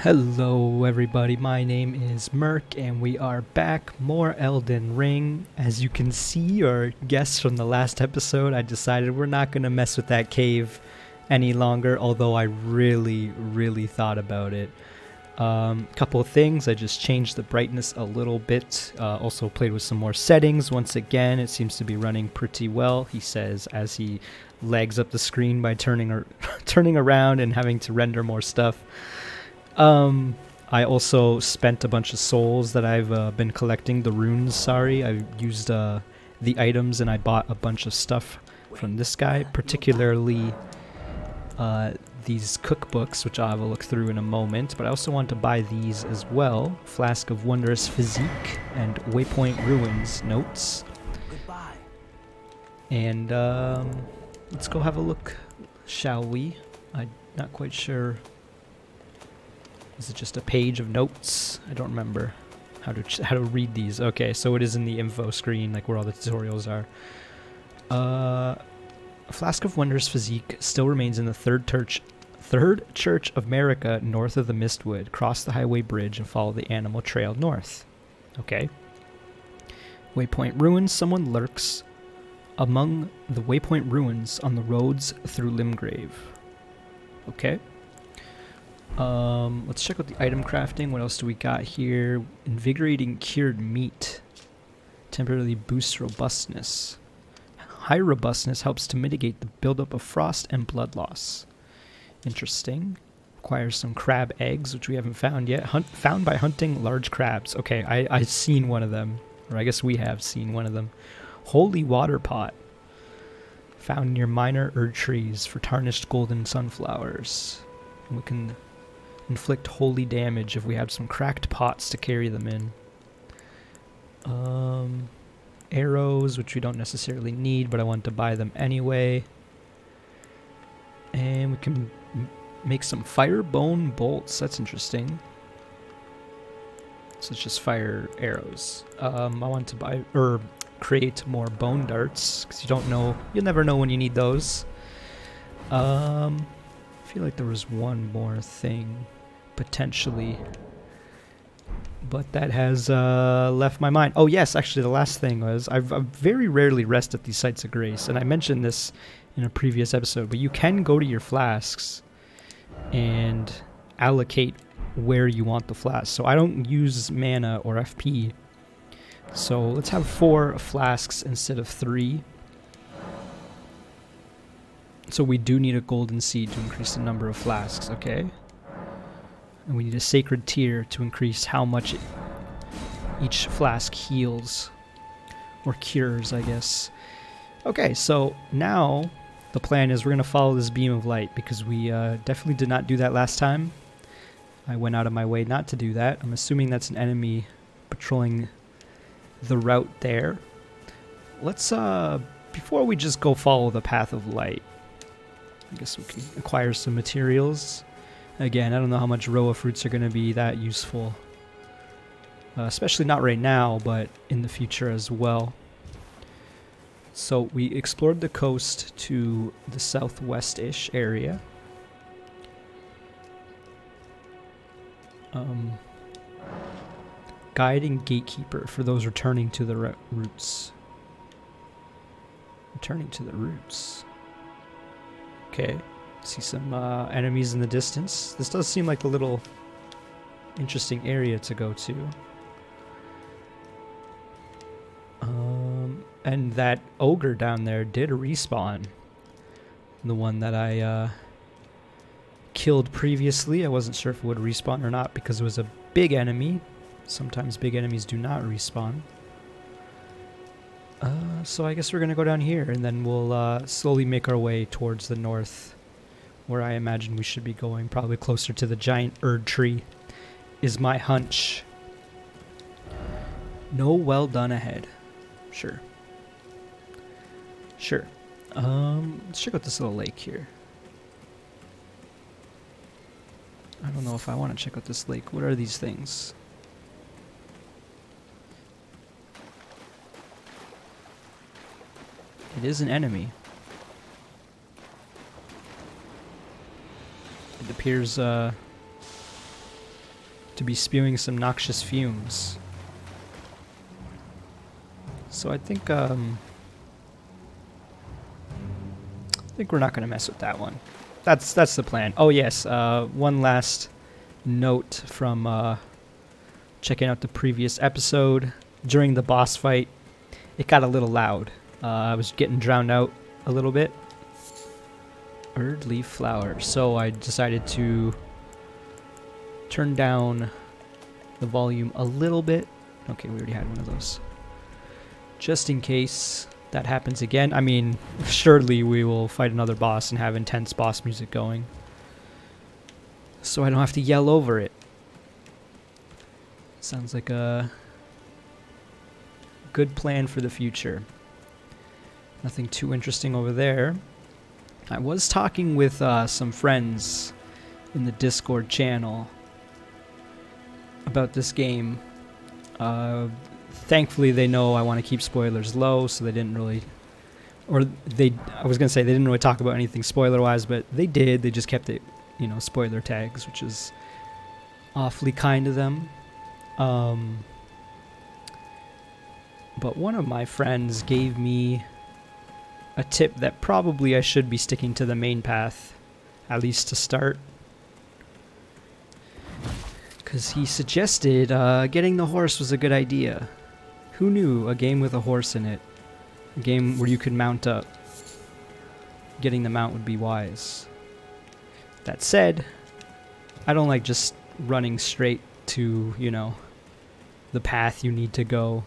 Hello everybody, my name is Merc and we are back, more Elden Ring. As you can see or guess from the last episode, I decided we're not going to mess with that cave any longer, although I really thought about it. Couple of things, I just changed the brightness a little bit, also played with some more settings. Once again, it seems to be running pretty well, he says as he lags up the screen by turning around and having to render more stuff. I also spent a bunch of souls that I've been collecting, the runes, sorry. I used the items and I bought a bunch of stuff from this guy, particularly these cookbooks, which I'll have a look through in a moment, but I also want to buy these as well. Flask of Wondrous Physique and Waypoint Ruins notes. Goodbye. And let's go have a look, shall we? I'm not quite sure. Is it just a page of notes? I don't remember how to read these. Okay, so it is in the info screen, like where all the tutorials are. A Flask of Wondrous Physique still remains in the Third Church of America, north of the Mistwood. Cross the highway bridge and follow the animal trail north. Okay. Waypoint Ruins. Someone lurks among the Waypoint Ruins on the roads through Limgrave. Okay. Let's check out the item crafting. What else do we got here? Invigorating cured meat. Temporarily boosts robustness. High robustness helps to mitigate the buildup of frost and blood loss. Interesting. Requires some crab eggs, which we haven't found yet. Found by hunting large crabs. Okay, I've seen one of them. Or I guess we have seen one of them. Holy water pot. Found near minor Erd trees for tarnished golden sunflowers. And we can inflict holy damage if we have some cracked pots to carry them in. Arrows, which we don't necessarily need, but I want to buy them anyway. And we can make some fire bone bolts. That's interesting. So it's just fire arrows. I want to buy or create more bone darts because you'll never know when you need those. I feel like there was one more thing potentially, but that has left my mind. Oh yes, actually the last thing was I've very rarely rest at these sites of grace, and I mentioned this in a previous episode, but you can go to your flasks and allocate where you want the flask. So I don't use mana or FP, so let's have 4 flasks instead of 3. So we do need a golden seed to increase the number of flasks, okay? And we need a sacred tear to increase how much each flask heals. Or cures, I guess. Okay, so now the plan is we're going to follow this beam of light because we definitely did not do that last time. I went out of my way not to do that. I'm assuming that's an enemy patrolling the route there. Let's, before we just go follow the path of light, I guess we can acquire some materials. Again, I don't know how much Roa fruits are going to be that useful. Especially not right now, but in the future as well. So we explored the coast to the southwest-ish area. Guide and gatekeeper for those returning to the roots. Returning to the roots. Okay, see some enemies in the distance. This does seem like a little interesting area to go to. And that ogre down there did respawn. The one that I killed previously. I wasn't sure if it would respawn or not because it was a big enemy. Sometimes big enemies do not respawn. So I guess we're going to go down here, and then we'll slowly make our way towards the north, where I imagine we should be going, probably closer to the giant Erd tree, is my hunch. No well done ahead. Sure. Sure. Let's check out this little lake here. I don't know if I want to check out this lake. What are these things? It is an enemy. It appears to be spewing some noxious fumes. So I think we're not going to mess with that one. That's the plan. Oh yes, one last note from checking out the previous episode. During the boss fight, it got a little loud. I was getting drowned out a little bit. Erd leaf flower. So I decided to turn down the volume a little bit. Okay, we already had one of those. Just in case that happens again. I mean, surely we will fight another boss and have intense boss music going, so I don't have to yell over it. Sounds like a good plan for the future. Nothing too interesting over there. I was talking with some friends in the Discord channel about this game. Thankfully, they know I want to keep spoilers low, so they didn't really... I was going to say they didn't really talk about anything spoiler-wise, but they did. They just kept it, you know, spoiler tags, which is awfully kind of them. But one of my friends gave me a tip that probably I should be sticking to the main path, at least to start. Because he suggested getting the horse was a good idea. Who knew a game with a horse in it? A game where you could mount up. Getting the mount would be wise. That said, I don't like just running straight to, you know, the path you need to go.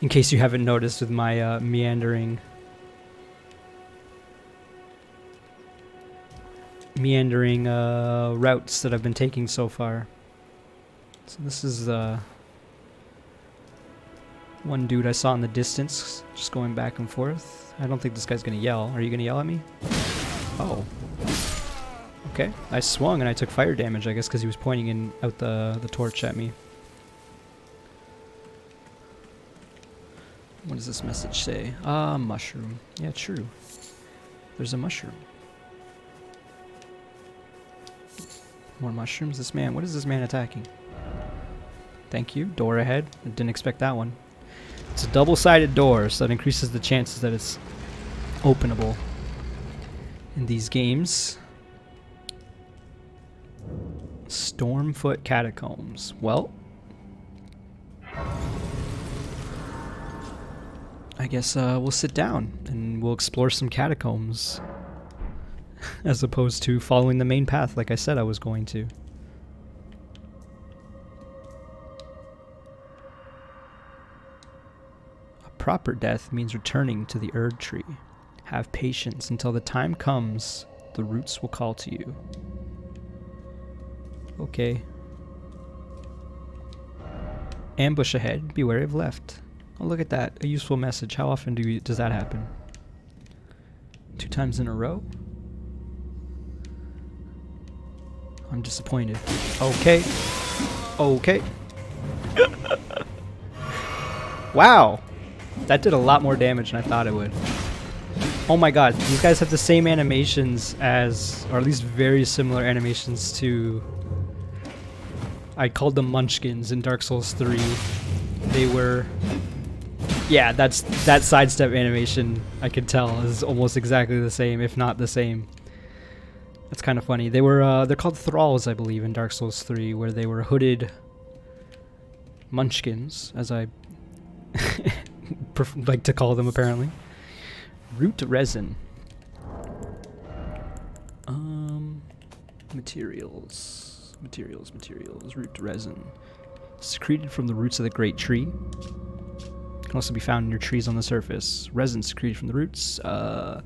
In case you haven't noticed with my meandering routes that I've been taking so far. So this is one dude I saw in the distance, just going back and forth. I don't think this guy's gonna yell. Are you gonna yell at me? Oh. Okay. I swung and I took fire damage, I guess, because he was pointing out the torch at me. What does this message say? Mushroom. Yeah, true. There's a mushroom. More mushrooms? This man, what is this man attacking? Thank you. Door ahead. I didn't expect that one. It's a double-sided door, so that increases the chances that it's openable in these games. Stormfoot Catacombs. Well, I guess we'll sit down and we'll explore some catacombs as opposed to following the main path like I said I was going to. A proper death means returning to the Erd tree. Have patience until the time comes. The roots will call to you. Okay. Ambush ahead. Be wary of left. Oh, look at that. A useful message. How often does that happen? 2 times in a row? I'm disappointed. Okay. Okay. Wow. That did a lot more damage than I thought it would. Oh my god. These guys have the same animations as, or at least very similar animations to... I called them Munchkins in Dark Souls 3. They were... Yeah, that sidestep animation, I could tell, is almost exactly the same, if not the same. That's kind of funny. They were, they're called Thralls, I believe, in Dark Souls 3, where they were hooded Munchkins, as I like to call them, apparently. Root resin. Materials, root resin. Secreted from the roots of the great tree. Can also be found in your trees on the surface. Resin secreted from the roots. The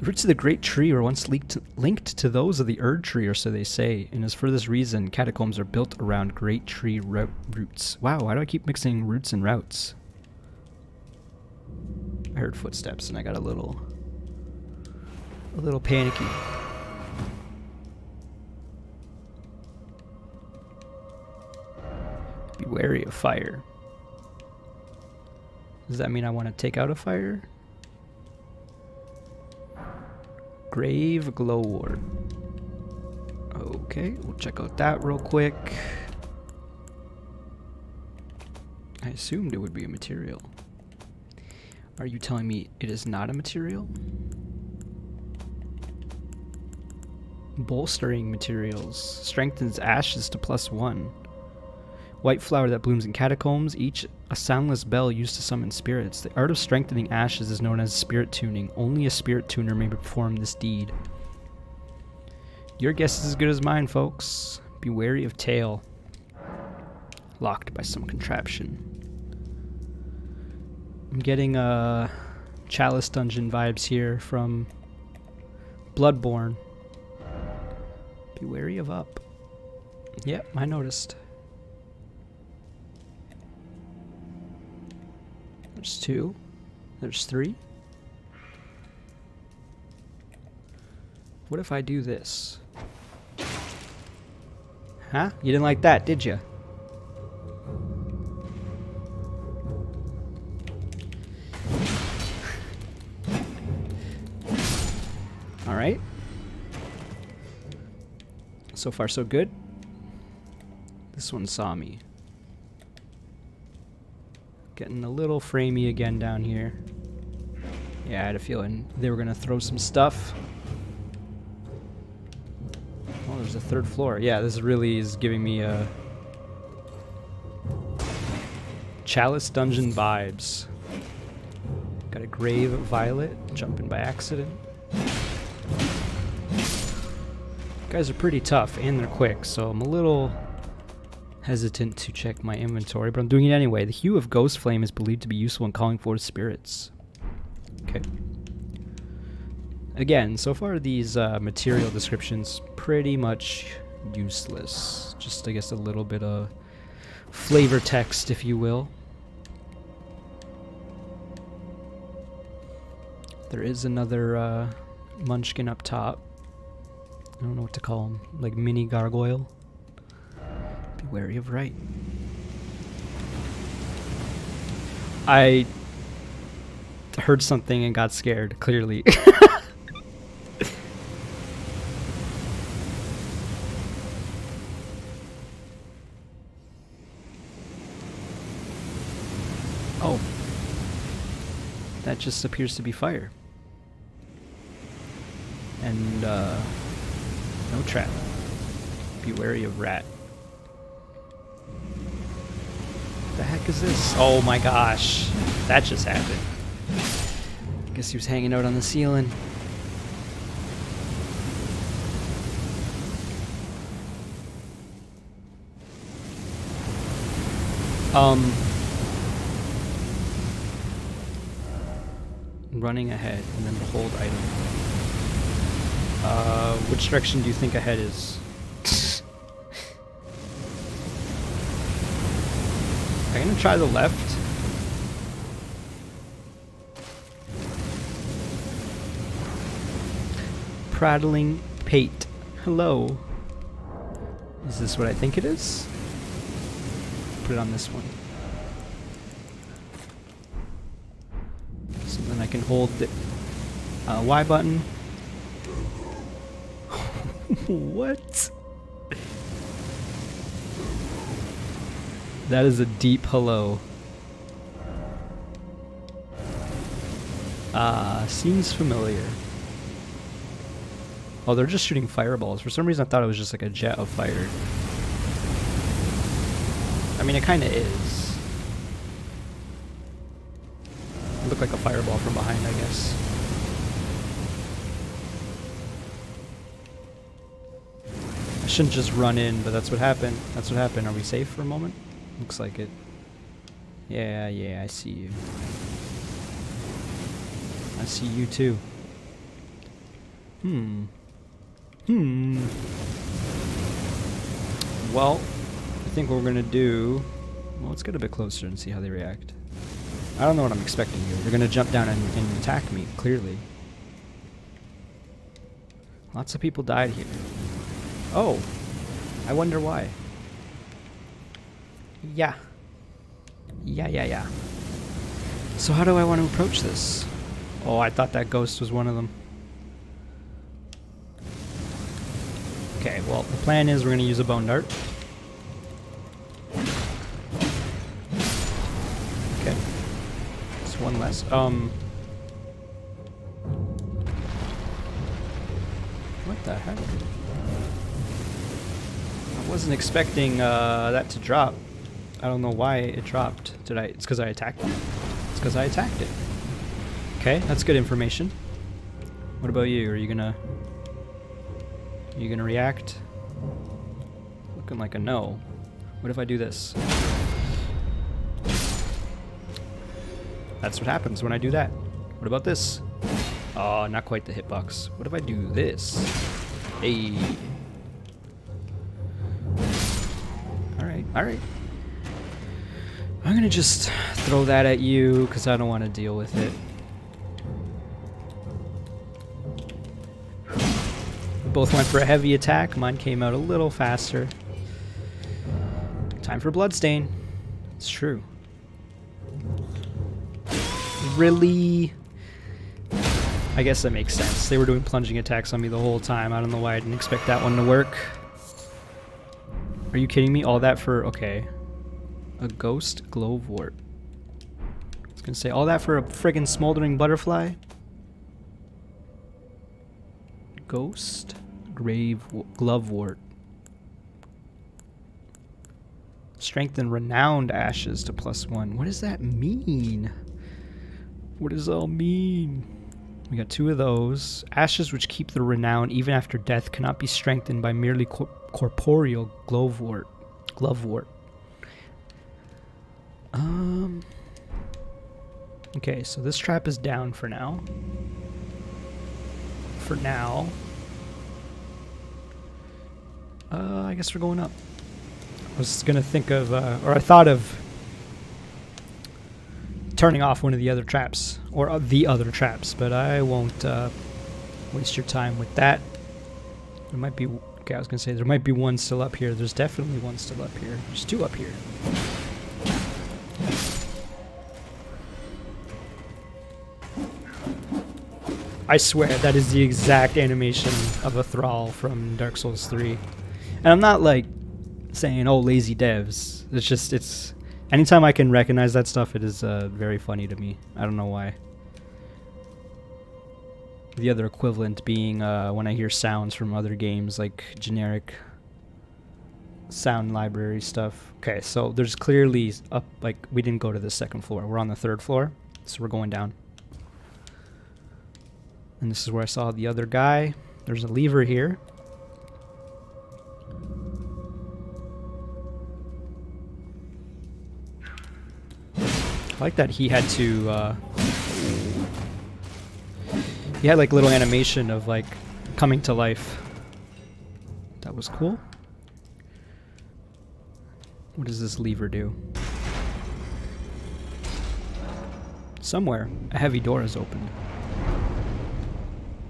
roots of the great tree were once linked to those of the Erd tree, or so they say, and as for this reason, catacombs are built around great tree roots. Wow, why do I keep mixing roots and routes? I heard footsteps and I got a little panicky. Be wary of fire. Does that mean I want to take out a fire? Grave glowwort. Okay, we'll check out that real quick. I assumed it would be a material. Are you telling me it is not a material? Bolstering materials. Strengthens ashes to +1. White flower that blooms in catacombs, each a soundless bell used to summon spirits. The art of strengthening ashes is known as spirit tuning. Only a spirit tuner may perform this deed. Your guess is as good as mine, folks. Be wary of tail. Locked by some contraption. I'm getting Chalice Dungeon vibes here from Bloodborne. Be wary of up. Yep, I noticed. There's 2. There's 3. What if I do this? Huh? You didn't like that, did you? Alright. So far so good. This one saw me. Getting a little framey again down here. Yeah, I had a feeling they were gonna throw some stuff. Oh, there's a 3rd floor. Yeah, this really is giving me a Chalice Dungeon vibes. Got a Grave Violet, jumping by accident. Guys are pretty tough and they're quick, so I'm a little hesitant to check my inventory, but I'm doing it anyway. The hue of Ghost Flame is believed to be useful in calling forth spirits. Okay. Again, so far these material descriptions pretty much useless. Just, I guess, a little bit of flavor text, if you will. There is another munchkin up top. I don't know what to call him. Like mini gargoyle. Be wary of right. I heard something and got scared, clearly. Oh. That just appears to be fire. And, no trap. Be wary of rat. The heck is this? Oh my gosh. That just happened. Guess he was hanging out on the ceiling. Running ahead and then the hold item. Which direction do you think ahead is? I'm gonna try the left. Prattling Pate. Hello. Is this what I think it is? Put it on this one. So then I can hold the Y button. What? That is a deep hello. Seems familiar. Oh, they're just shooting fireballs. For some reason I thought it was just like a jet of fire. I mean, it kind of is. It looked like a fireball from behind, I guess. I shouldn't just run in, but that's what happened. That's what happened. Are we safe for a moment? Looks like it. Yeah, yeah, I see you. I see you too. Well, I think what we're gonna do... Well, let's get a bit closer and see how they react. I don't know what I'm expecting here. They're gonna jump down and attack me, clearly. Lots of people died here. Oh, I wonder why. Yeah. Yeah. So how do I want to approach this? Oh, I thought that ghost was one of them. Okay, well, the plan is we're going to use a bone dart. Okay. It's one less. What the heck? I wasn't expecting that to drop. I don't know why it dropped. It's because I attacked it. It's because I attacked it. Okay, that's good information. What about you? Are you gonna react? Looking like a no. What if I do this? That's what happens when I do that. What about this? Oh, not quite the hitbox. What if I do this? Hey. Alright, alright. I'm gonna just throw that at you because I don't want to deal with it. We both went for a heavy attack. Mine came out a little faster. Time for Bloodstain. It's true. Really? I guess that makes sense. They were doing plunging attacks on me the whole time. I don't know why I didn't expect that one to work. Are you kidding me? All that for... Okay. A ghost glowwort. I was gonna say, all that for a friggin' smoldering butterfly? Ghost glovewort. Strengthen renowned ashes to +1. What does that mean? What does it all mean? We got 2 of those. Ashes which keep the renown even after death cannot be strengthened by merely corporeal glovewort. Okay, so this trap is down for now. I guess we're going up. I was gonna think of, or I thought of turning off one of the other traps, or the other traps, but I won't waste your time with that. There might be, okay, I was gonna say there might be one still up here. There's definitely one still up here. There's 2 up here. I swear that is the exact animation of a thrall from Dark Souls 3. And I'm not like saying, oh, lazy devs. It's just, it's... Anytime I can recognize that stuff, it is very funny to me. I don't know why. The other equivalent being when I hear sounds from other games, like generic sound library stuff. Okay, so there's clearly up, like, we didn't go to the 2nd floor. We're on the 3rd floor, so we're going down. And this is where I saw the other guy. There's a lever here. I like that he had to, he had like little animation of like coming to life. That was cool. What does this lever do? Somewhere, a heavy door is open.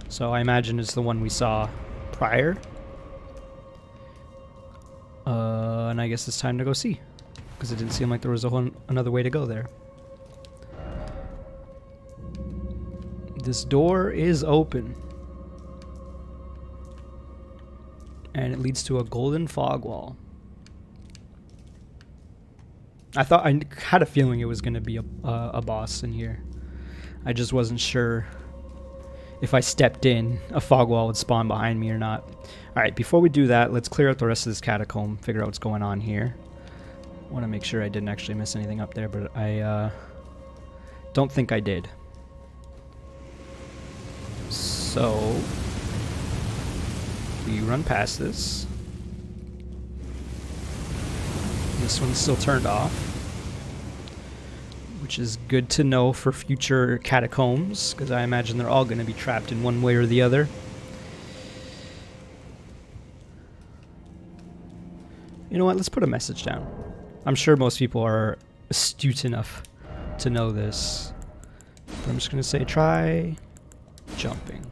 So I imagine it's the one we saw prior. And I guess it's time to go see. Because it didn't seem like there was another way to go there. This door is open. And it leads to a golden fog wall. I had a feeling it was going to be a boss in here. I just wasn't sure if I stepped in, a fog wall would spawn behind me or not. Alright, before we do that, let's clear out the rest of this catacomb, figure out what's going on here. I want to make sure I didn't actually miss anything up there, but I don't think I did. So, we run past this. This one's still turned off, which is good to know for future catacombs, because I imagine they're all going to be trapped in one way or the other. You know what, let's put a message down. I'm sure most people are astute enough to know this. But I'm just going to say, try jumping.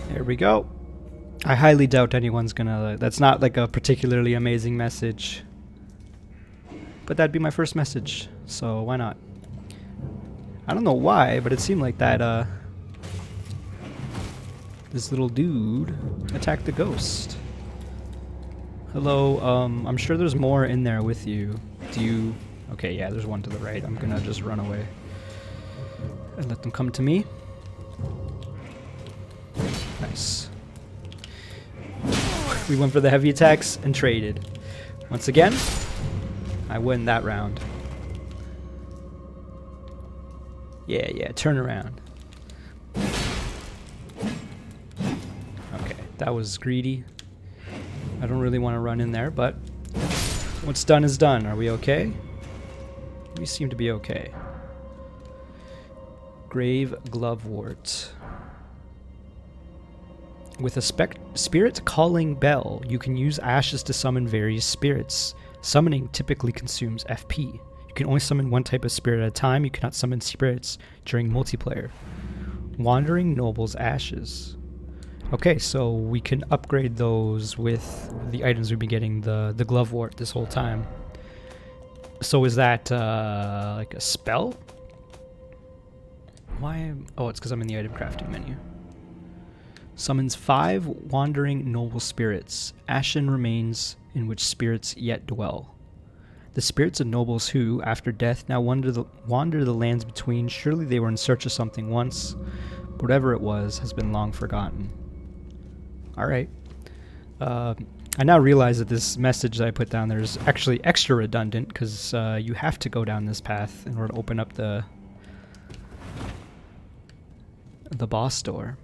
There we go. I highly doubt anyone's gonna... That's not like a particularly amazing message. But that'd be my first message, so why not? I don't know why, but it seemed like that This little dude attacked the ghost. Hello, I'm sure there's more in there with you. Do you... Okay, yeah, there's one to the right. I'm gonna just run away and let them come to me. Nice. We went for the heavy attacks and traded. Once again, I win that round. Yeah, turn around. Okay, that was greedy. I don't really want to run in there, but what's done is done. Are we okay? We seem to be okay. Grave Glovewort. With a spirit calling bell, you can use ashes to summon various spirits. Summoning typically consumes FP. You can only summon one type of spirit at a time. You cannot summon spirits during multiplayer. Wandering Noble's Ashes. Okay, so we can upgrade those with the items we've been getting, the Glovewort this whole time. So is that like a spell? Why? Oh, it's because I'm in the item crafting menu. Summons 5 wandering noble spirits, ashen remains in which spirits yet dwell. The spirits of nobles who, after death, now wander the lands between. Surely they were in search of something once, but whatever it was has been long forgotten. Alright. I now realize that this message that I put down there is actually extra redundant, because you have to go down this path in order to open up the boss door.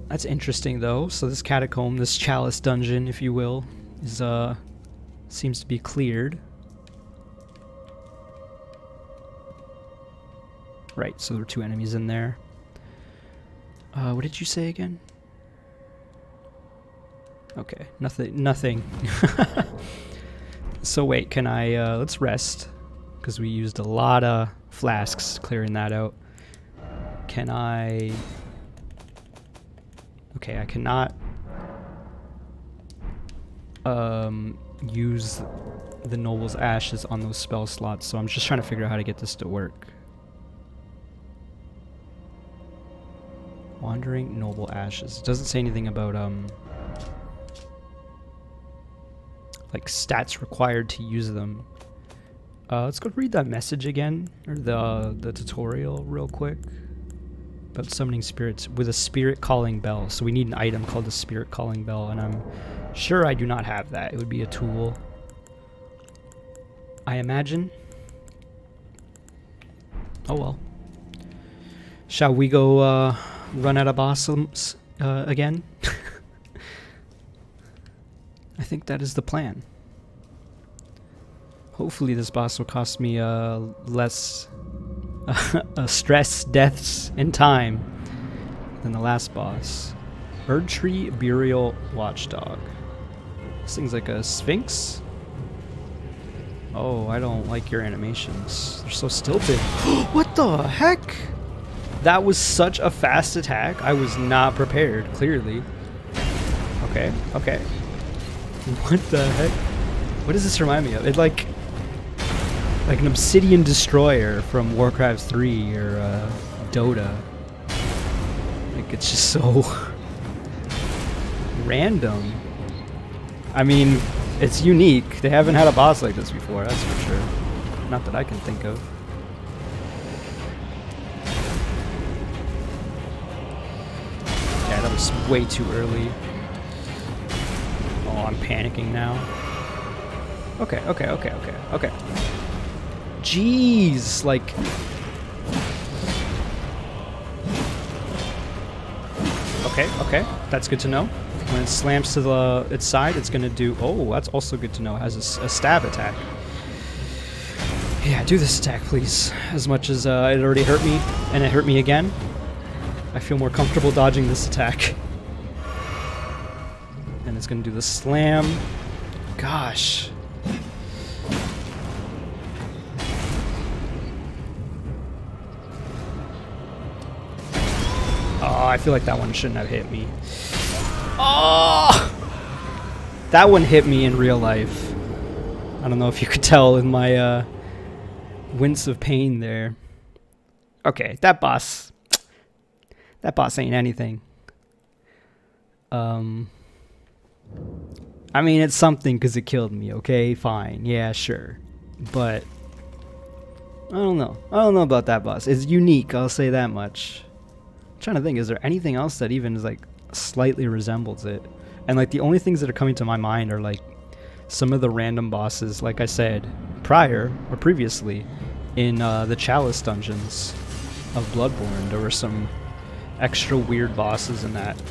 That's interesting though. So this catacomb, this chalice dungeon, if you will, is seems to be cleared. Right, so there were 2 enemies in there. What did you say again? Okay, nothing. So wait, can I, let's rest, because we used a lot of flasks clearing that out. Can I... Okay, I cannot use the Noble's Ashes on those spell slots, so I'm just trying to figure out how to get this to work. Wandering Noble Ashes. It doesn't say anything about like stats required to use them. Let's go read that message again, or the tutorial real quick. About summoning spirits with a spirit calling bell. So we need an item called the spirit calling bell, and I'm sure I do not have that. It would be a tool, I imagine. Oh well. Shall we go run out of bosses again? I think that is the plan. Hopefully this boss will cost me less stress, deaths, and time than the last boss. Erdtree Burial Watchdog. This thing's like a sphinx. Oh, I don't like your animations. They're so stilted. What the heck? That was such a fast attack. I was not prepared, clearly. Okay, okay. What the heck? What does this remind me of? It like an obsidian destroyer from Warcraft 3 or Dota. Like, it's just so random. I mean, it's unique. They haven't had a boss like this before, that's for sure. Not that I can think of. Yeah, that was way too early. Oh, I'm panicking now. Okay, okay, okay, okay, okay. Jeez, like... Okay, okay, that's good to know. When it slams to its side, it's gonna do... Oh, that's also good to know. It has a stab attack. Yeah, do this attack, please. As much as it already hurt me, and it hurt me again, I feel more comfortable dodging this attack. And it's gonna do the slam. Gosh. Oh, I feel like that one shouldn't have hit me. Oh! That one hit me in real life. I don't know if you could tell in my wince of pain there. Okay, that boss That boss ain't anything. I mean, it's something because it killed me, okay? Fine. Yeah, sure. But I don't know. I don't know about that boss. It's unique, I'll say that much. I'm trying to think, is there anything else that even is like slightly resembles it? And like the only things that are coming to my mind are like some of the random bosses, like I said prior or previously in the Chalice dungeons of Bloodborne. There were some extra weird bosses in that.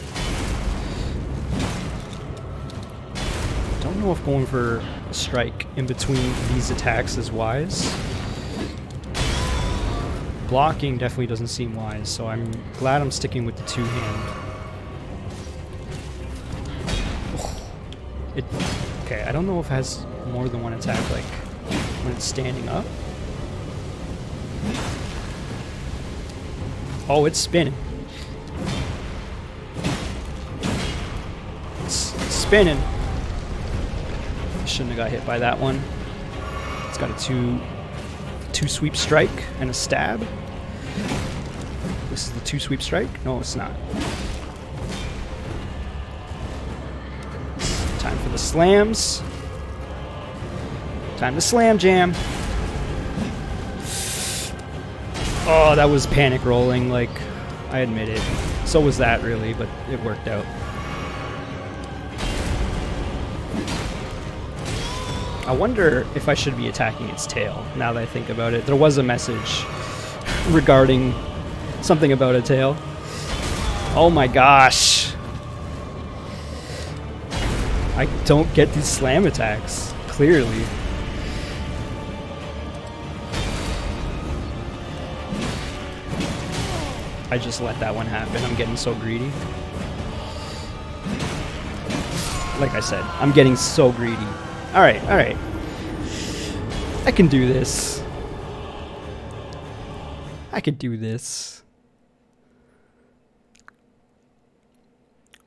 Don't know if going for a strike in between these attacks is wise. Blocking definitely doesn't seem wise, so I'm glad I'm sticking with the two-hand. Okay, I don't know if it has more than one attack, like when it's standing up. Oh, it's spinning. It's spinning. Shouldn't have got hit by that one. It's got a two sweep strike and a stab. This is the two sweep strike? No, it's not. Time for the slams. Time to slam jam. Oh, that was panic rolling, like, I admit it. So was that, really, but it worked out. I wonder if I should be attacking its tail, now that I think about it. There was a message regarding something about a tail. Oh my gosh. I don't get these slam attacks, clearly. I just let that one happen. I'm getting so greedy. Like I said, I'm getting so greedy. Alright, alright. I can do this. I could do this.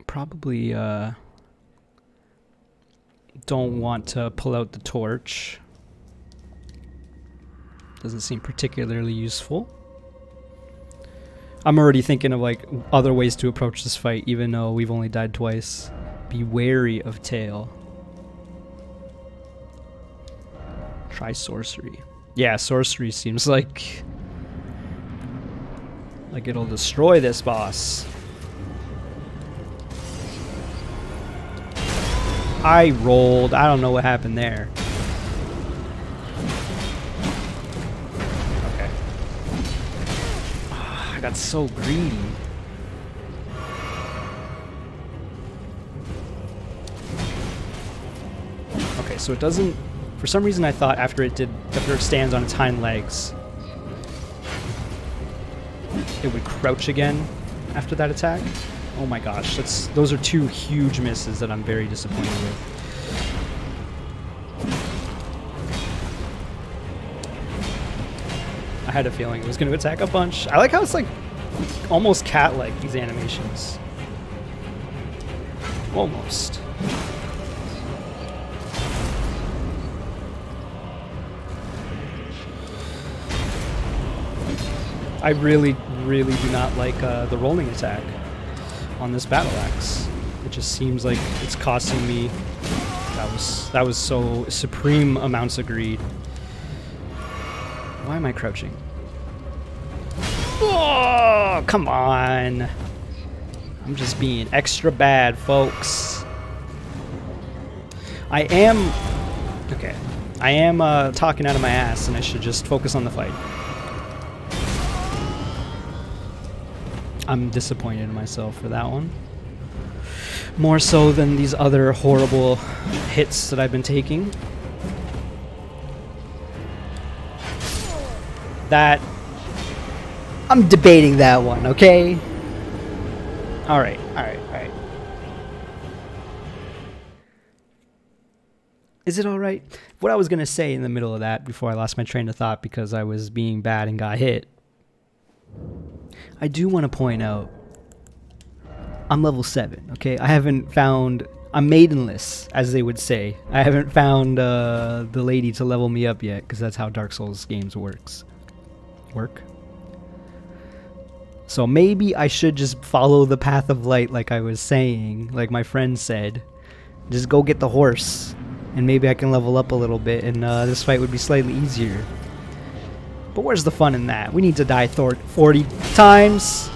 Probably, don't want to pull out the torch. Doesn't seem particularly useful. I'm already thinking of like other ways to approach this fight, even though we've only died twice. Be wary of tail. Try sorcery. Yeah, sorcery seems like it'll destroy this boss. I rolled. I don't know what happened there. Okay. I got so greedy. Okay, so it doesn't. For some reason, I thought after it stands on its hind legs, it would crouch again after that attack. Oh my gosh, those are two huge misses that I'm very disappointed with. I had a feeling it was going to attack a bunch. I like how it's like almost cat-like, these animations. Almost. I really, really do not like the rolling attack on this battle axe. It just seems like it's costing me. That was so supreme amounts of greed. Why am I crouching? Oh, come on! I'm just being extra bad, folks. I am talking out of my ass, and I should just focus on the fight. I'm disappointed in myself for that one. More so than these other horrible hits that I've been taking. That... I'm debating that one, okay? Alright, alright, alright. Is it alright? What I was gonna say in the middle of that before I lost my train of thought because I was being bad and got hit. I do want to point out, I'm level 7, okay? I haven't found, I'm maidenless, as they would say. I haven't found the lady to level me up yet, because that's how Dark Souls games work. So maybe I should just follow the path of light like I was saying, like my friend said. Just go get the horse, and maybe I can level up a little bit, and this fight would be slightly easier. But where's the fun in that? We need to die 40 times.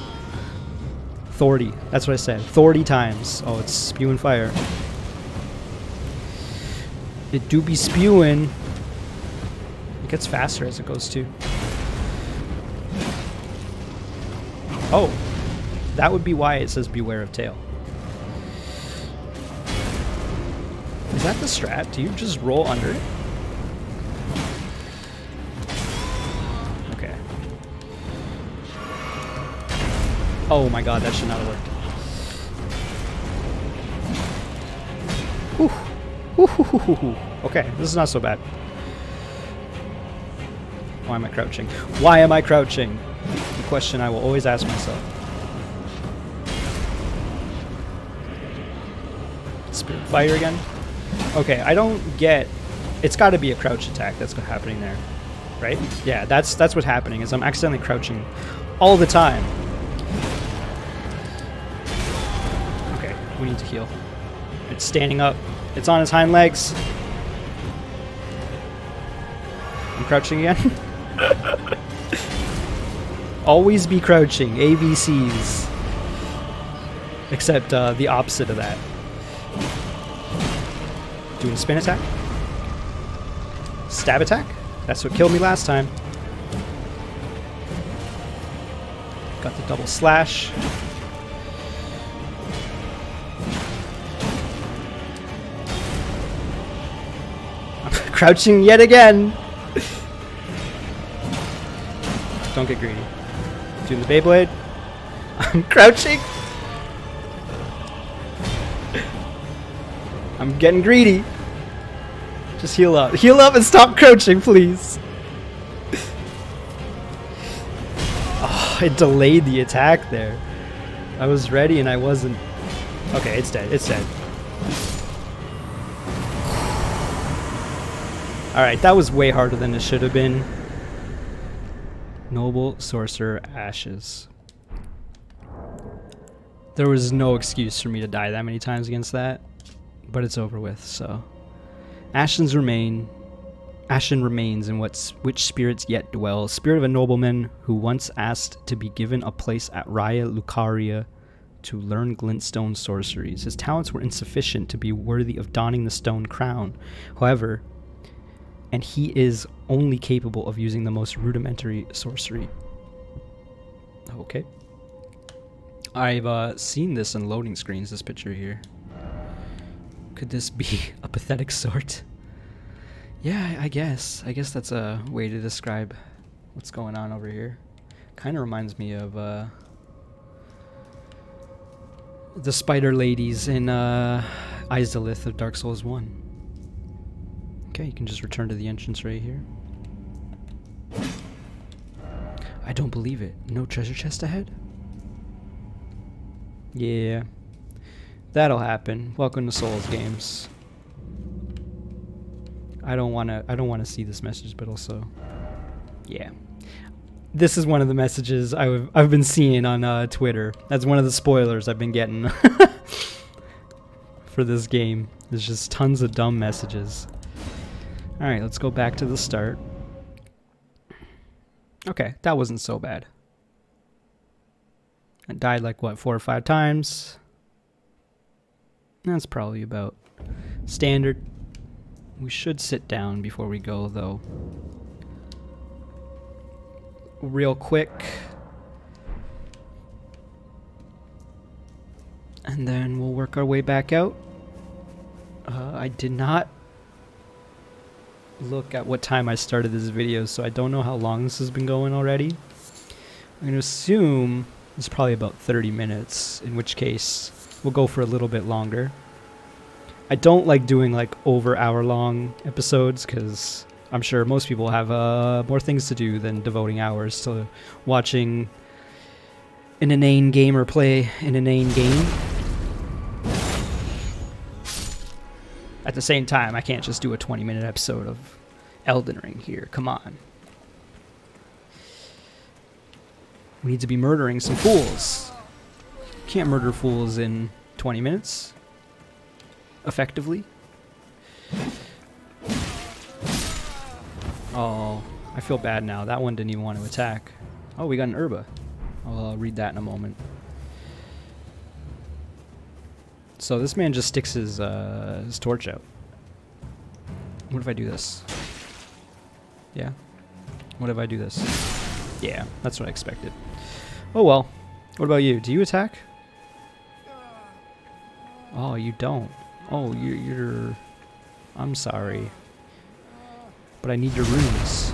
40. That's what I said. 40 times. Oh, it's spewing fire. It do be spewing. It gets faster as it goes too. Oh, that would be why it says beware of tail. Is that the strat? Do you just roll under it? Okay. Oh my god, that should not have worked. Whew. Okay, this is not so bad. Why am I crouching? Why am I crouching? The question I will always ask myself. Spirit fire again? Okay, I don't get... It's got to be a crouch attack that's happening there, right? Yeah, that's what's happening, is I'm accidentally crouching all the time. Okay, we need to heal. It's standing up. It's on its hind legs. I'm crouching again. Always be crouching. ABCs. Except the opposite of that. Doing a spin attack. Stab attack. That's what killed me last time. Got the double slash. I'm crouching yet again. Don't get greedy. Doing the Beyblade. I'm crouching. I'm getting greedy. Just heal up. Heal up and stop crouching, please. Oh, it delayed the attack there. I was ready and I wasn't. Okay, it's dead. It's dead. Alright, that was way harder than it should have been. Noble Sorcerer Ashes. There was no excuse for me to die that many times against that, but it's over with, so. Ashen remains in which spirits yet dwell. Spirit of a nobleman who once asked to be given a place at Raya Lucaria to learn glintstone sorceries. His talents were insufficient to be worthy of donning the stone crown. However, and he is only capable of using the most rudimentary sorcery. Okay. I've seen this in loading screens, this picture here. Could this be a pathetic sort? Yeah, I guess. I guess that's a way to describe what's going on over here. Kind of reminds me of the spider ladies in Izalith of Dark Souls 1. Okay, you can just return to the entrance right here. I don't believe it. No treasure chest ahead? Yeah. That'll happen. Welcome to Souls games. I don't wanna see this message, but also, yeah. This is one of the messages I've been seeing on Twitter. That's one of the spoilers I've been getting for this game. There's just tons of dumb messages. Alright, let's go back to the start. Okay, that wasn't so bad. I died like, what, 4 or 5 times? That's probably about standard. We should sit down before we go, though. Real quick. And then we'll work our way back out. I did not look at what time I started this video, so I don't know how long this has been going already. I'm going to assume it's probably about 30 minutes, in which case we'll go for a little bit longer. I don't like doing like over hour-long episodes because I'm sure most people have more things to do than devoting hours to watching an inane gamer play an inane game. At the same time, I can't just do a 20-minute episode of Elden Ring here. Come on. We need to be murdering some fools. Can't murder fools in 20 minutes. Effectively. Oh, I feel bad now. That one didn't even want to attack. Oh, we got an herba. I'll read that in a moment. So this man just sticks his torch out. What if I do this? Yeah. What if I do this? Yeah, that's what I expected. Oh well. What about you? Do you attack? Oh, you don't. Oh, you're... I'm sorry. But I need your runes.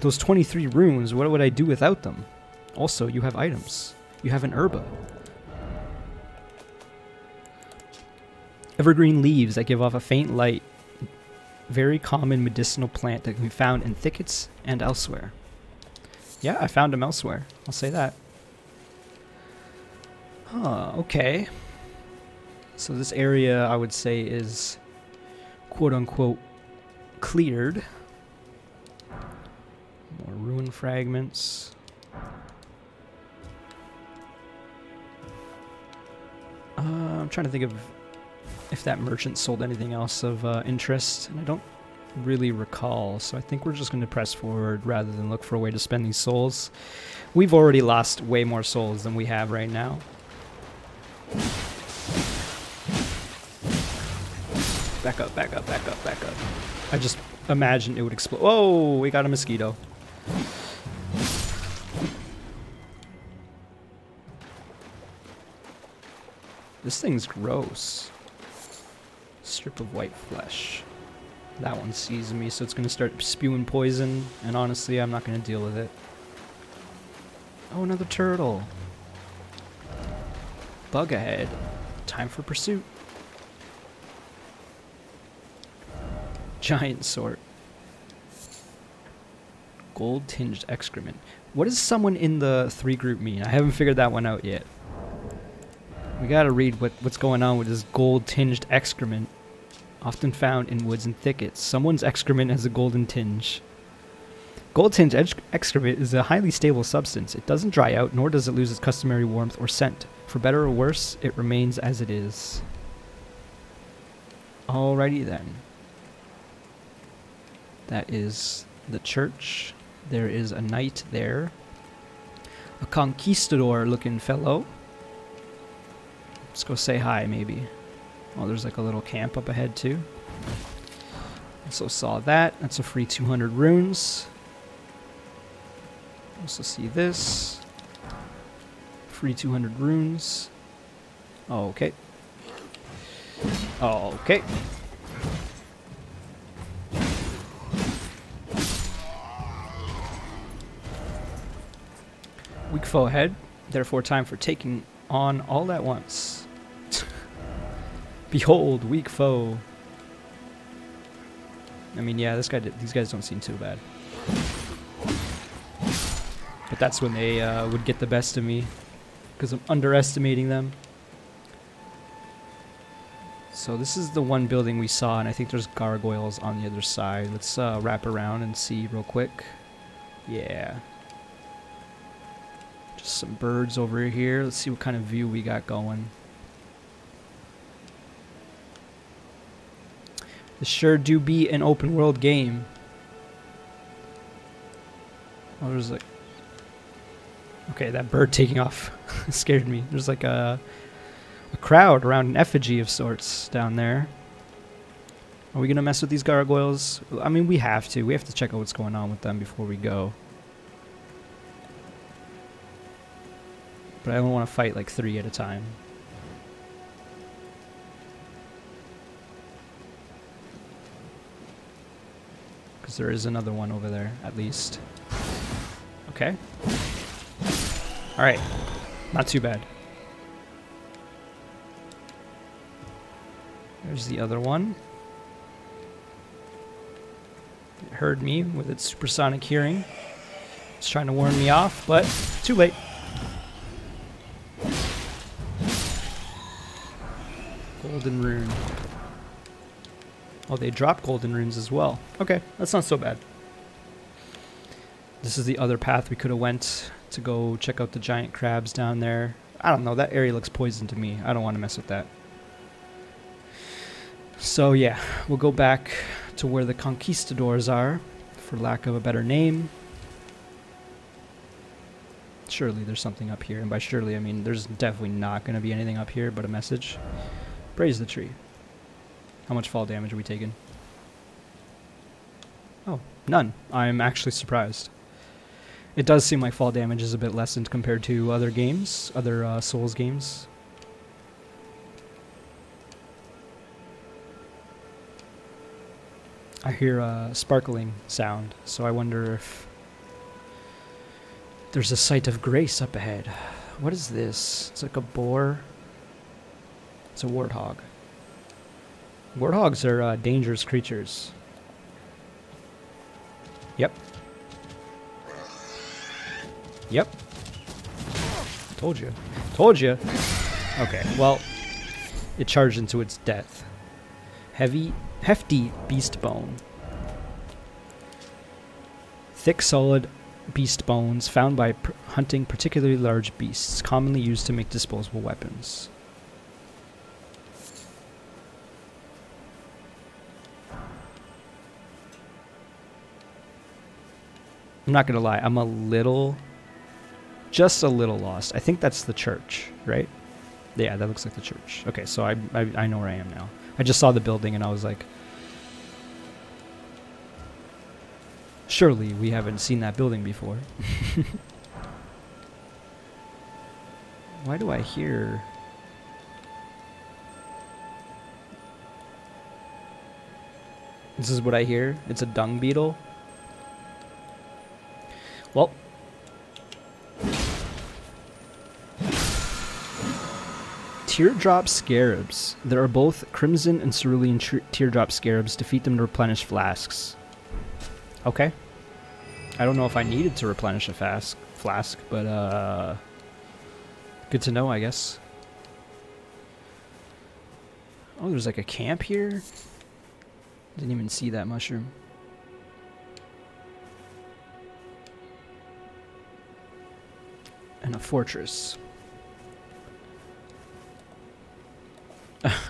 Those 23 runes, what would I do without them? Also, you have items. You have an herba. Evergreen leaves that give off a faint light. Very common medicinal plant that can be found in thickets and elsewhere. Yeah, I found them elsewhere. I'll say that. Huh, okay. So this area, I would say, is quote-unquote cleared. More ruin fragments. I'm trying to think of if that merchant sold anything else of interest, and I don't really recall, so I think we're just going to press forward rather than look for a way to spend these souls. We've already lost way more souls than we have right now. Back up, back up, back up, back up. I just imagined it would explode. Whoa, we got a mosquito. This thing's gross. Strip of white flesh. That one sees me, so it's going to start spewing poison, and honestly, I'm not going to deal with it. Oh, another turtle. Bug ahead. Time for pursuit. Giant sort. Gold-tinged excrement. What does someone in the 3 group mean? I haven't figured that one out yet. We gotta read what's going on with this gold-tinged excrement. Often found in woods and thickets. Someone's excrement has a golden tinge. Gold-tinged excrement is a highly stable substance. It doesn't dry out, nor does it lose its customary warmth or scent. For better or worse, it remains as it is. Alrighty then. That is the church. There is a knight there. A conquistador-looking fellow. Let's go say hi, maybe. Oh, there's like a little camp up ahead, too. Also saw that. That's a free 200 runes. Also see this. Free 200 runes. Oh, okay. Oh, okay. Weak foe ahead. Therefore, time for taking on all at once. Behold, weak foe. I mean, yeah, these guys don't seem too bad. But that's when they would get the best of me, because I'm underestimating them. So this is the one building we saw, and I think there's gargoyles on the other side. Let's wrap around and see real quick. Yeah. Just some birds over here. Let's see what kind of view we got going. This sure do be an open world game. Oh, there's like... Okay, that bird taking off scared me. There's like a crowd around an effigy of sorts down there. Are we going to mess with these gargoyles? I mean, we have to. We have to check out what's going on with them before we go. But I don't want to fight like 3 at a time. Because there is another one over there, at least. Okay. Alright. Not too bad. There's the other one. It heard me with its supersonic hearing. It's trying to warn me off, but too late. Golden rune. Oh, they drop golden runes as well. Okay, that's not so bad. This is the other path we could have went to go check out the giant crabs down there. I don't know, that area looks poisoned to me. I don't want to mess with that. So yeah, we'll go back to where the conquistadors are, for lack of a better name. Surely there's something up here, and by surely I mean there's definitely not going to be anything up here but a message. Praise the tree. How much fall damage are we taking? Oh, none. I'm actually surprised. It does seem like fall damage is a bit lessened compared to other games, other Souls games. I hear a sparkling sound, so I wonder if there's a site of grace up ahead. What is this? It's like a boar. It's a warthog. Warthogs are dangerous creatures. Yep. Yep. Told you. Told you. Okay, well, it charged into its death. Hefty beast bone. Thick, solid beast bones found by hunting particularly large beasts, commonly used to make disposable weapons. I'm not gonna lie, I'm a little, just a little lost. I think that's the church, right? Yeah, that looks like the church. Okay, so I know where I am now. I just saw the building and I was like, surely we haven't seen that building before. Why do I hear... This is what I hear? It's a dung beetle? Well... Teardrop scarabs. There are both crimson and cerulean teardrop scarabs. Defeat them to replenish flasks. Okay. I don't know if I needed to replenish a flask, but good to know, I guess. Oh, there's like a camp here? Didn't even see that mushroom. And a fortress.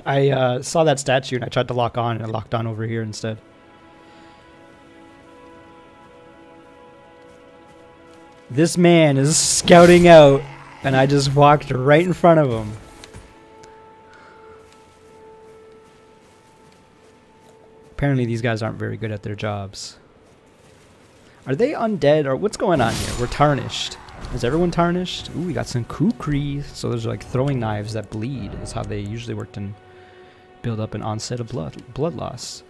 I saw that statue and I tried to lock on and I locked on over here instead. This man is scouting out and I just walked right in front of him. Apparently these guys aren't very good at their jobs. Are they undead or what's going on here? We're tarnished. Is everyone tarnished? Ooh, we got some kukri. So those are like throwing knives that bleed. Is how they usually worked and build up an onset of blood loss.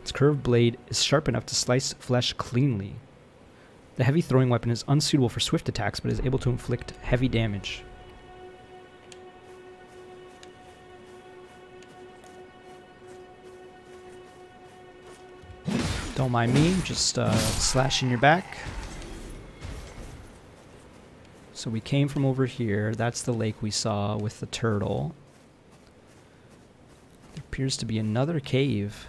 Its curved blade is sharp enough to slice flesh cleanly. The heavy throwing weapon is unsuitable for swift attacks, but is able to inflict heavy damage. Don't mind me, just slashing your back. So we came from over here. That's the lake we saw with the turtle. There appears to be another cave.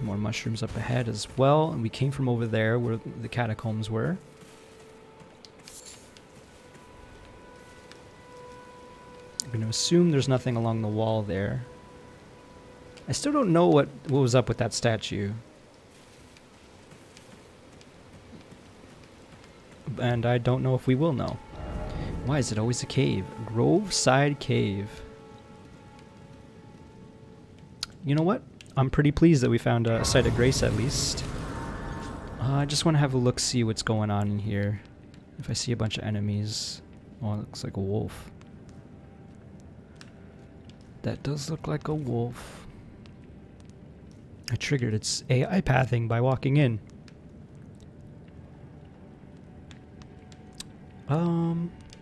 More mushrooms up ahead as well. And we came from over there where the catacombs were. I'm going to assume there's nothing along the wall there. I still don't know what was up with that statue. And I don't know if we will know. Why is it always a cave? Grove Side Cave. You know what? I'm pretty pleased that we found a site of grace at least. I just want to have a look, see what's going on in here. If I see a bunch of enemies. Oh, it looks like a wolf. That does look like a wolf. I triggered its AI pathing by walking in.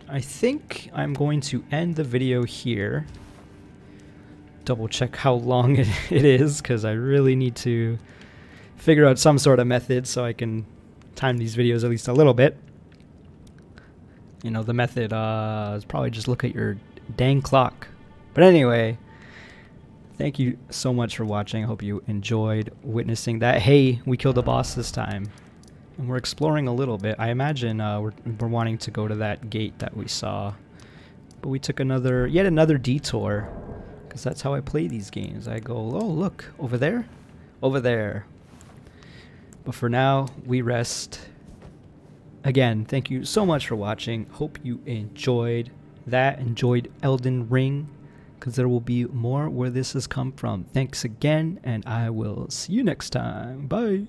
I think I'm going to end the video here. Double check how long it is, because I really need to figure out some sort of method so I can time these videos at least a little bit. You know, the method is probably just look at your dang clock. But anyway, I think I'm going to end the video here. Double check how long it is, because I really need to figure out some sort of method so I can time these videos at least a little bit. You know, the method is probably just look at your dang clock. But anyway, I think I'm going to end the video here. Double check how long it is, because I really need to figure out some sort of method so I can time these videos at least a little bit. You know, the method is probably just look at your dang clock. But anyway, Thank you so much for watching. I hope you enjoyed witnessing that. Hey, we killed a boss this time. And we're exploring a little bit. I imagine we're wanting to go to that gate that we saw. But we took yet another detour. Because that's how I play these games. I go, oh, look, over there? Over there. But for now, we rest. Again, thank you so much for watching. Hope you enjoyed that. Enjoyed Elden Ring. Because there will be more where this has come from. Thanks again, and I will see you next time. Bye.